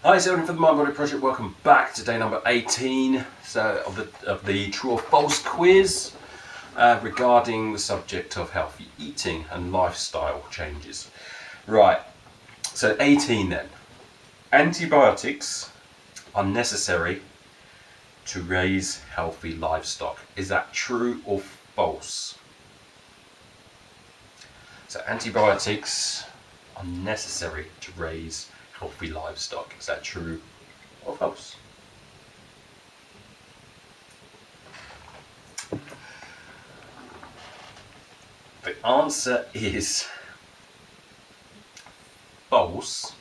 Hi, it's Evan from the Mind Body Project. Welcome back to day number 18 of the true or false quiz regarding the subject of healthy eating and lifestyle changes. Right, so 18 then. Antibiotics are necessary to raise healthy livestock. Is that true or false? So antibiotics are necessary to raise healthy livestock. Is that true or false? The answer is false,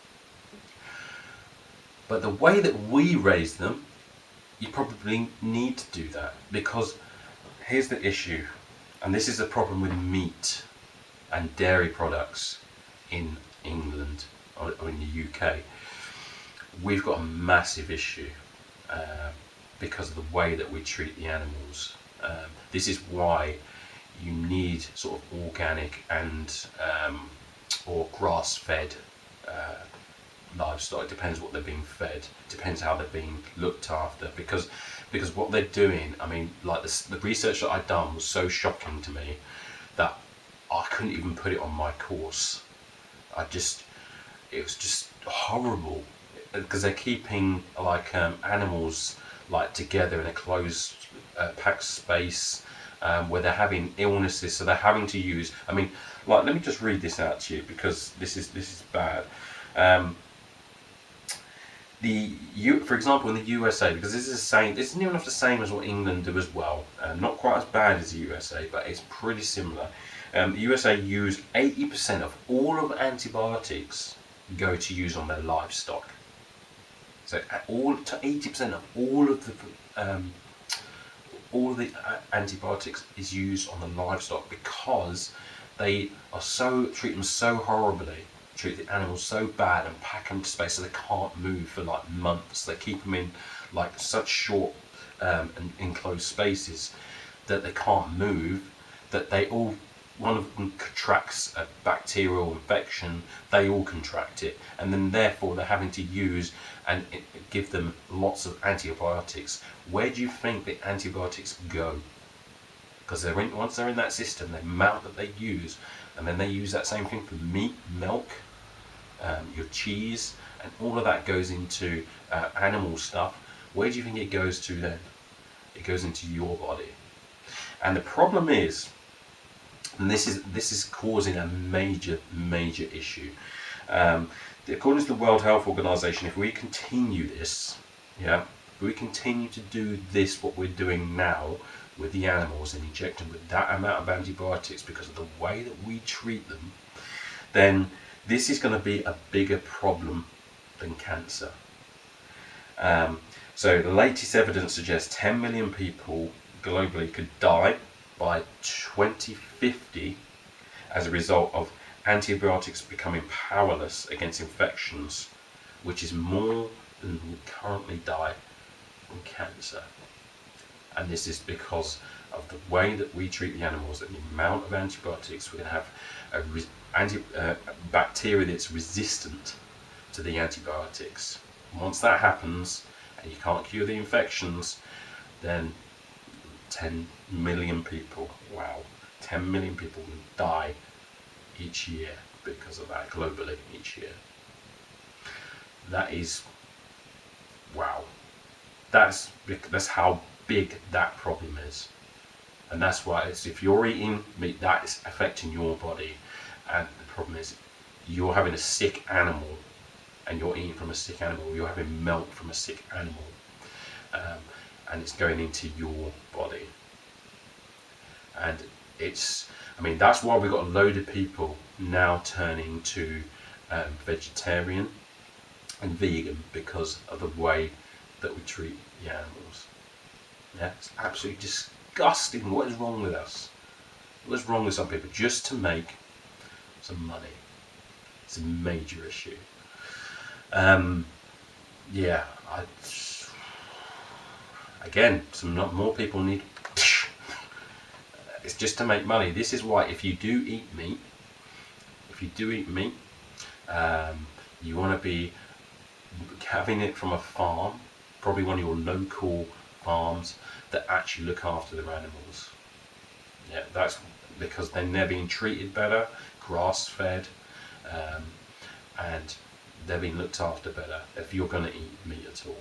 but the way that we raise them, you probably need to do that, because here's the issue, and this is the problem with meat and dairy products in England or in the UK. We've got a massive issue because of the way that we treat the animals. This is why you need sort of organic and or grass-fed livestock. It depends what they're being fed, depends how they're being looked after, because what they're doing, I mean, like the research that I'd done was so shocking to me that I couldn't even put it on my course. It was just horrible, because they're keeping like animals like together in a closed packed space where they're having illnesses, so they're having to use, I mean, like, let me just read this out to you, because this is bad. For example, in the USA, because this isn't even the same as what England do as well, not quite as bad as the USA, but it's pretty similar. The USA use 80% of all of antibiotics go to use on their livestock. So 80% of all of the antibiotics is used on the livestock, because they are treat them so horribly, treat the animals so bad, and pack them to space so they can't move for like months. They keep them in like such short and enclosed spaces that they can't move, that one of them contracts a bacterial infection, they all contract it, and then therefore they're having to use and give them lots of antibiotics. Where do you think the antibiotics go? Because once they're in that system, the amount that they use, and then they use that same thing for meat, milk, your cheese, and all of that goes into animal stuff. Where do you think it goes to then? It goes into your body. And the problem is, and this is causing a major issue. According to the World Health Organization, if we continue this, if we continue to do this, what we're doing now with the animals, and inject them with that amount of antibiotics because of the way that we treat them, then this is going to be a bigger problem than cancer. So the latest evidence suggests 10 million people globally could die by 2050 as a result of antibiotics becoming powerless against infections, which is more than we currently die from cancer. And this is because of the way that we treat the animals, and the amount of antibiotics. We're going to have a bacteria that's resistant to the antibiotics. And once that happens, and you can't cure the infections, then 10 million people, 10 million people will die each year because of that, globally, each year. That is, wow. That's how big that problem is. And that's why if you're eating meat, that is affecting your body. And the problem is, you're having a sick animal, and you're eating from a sick animal, you're having milk from a sick animal, and it's going into your body. And that's why we've got a load of people now turning to vegetarian and vegan, because of the way that we treat the animals. Yeah, it's absolutely disgusting. What is wrong with us? What is wrong with some people just to make some money? It's a major issue. Again, more people need. It's just to make money. This is why, if you do eat meat, you want to be having it from a farm, probably one of your local farms that actually look after their animals. Yeah, that's because then they're being treated better, grass fed, and they're being looked after better if you're going to eat meat at all.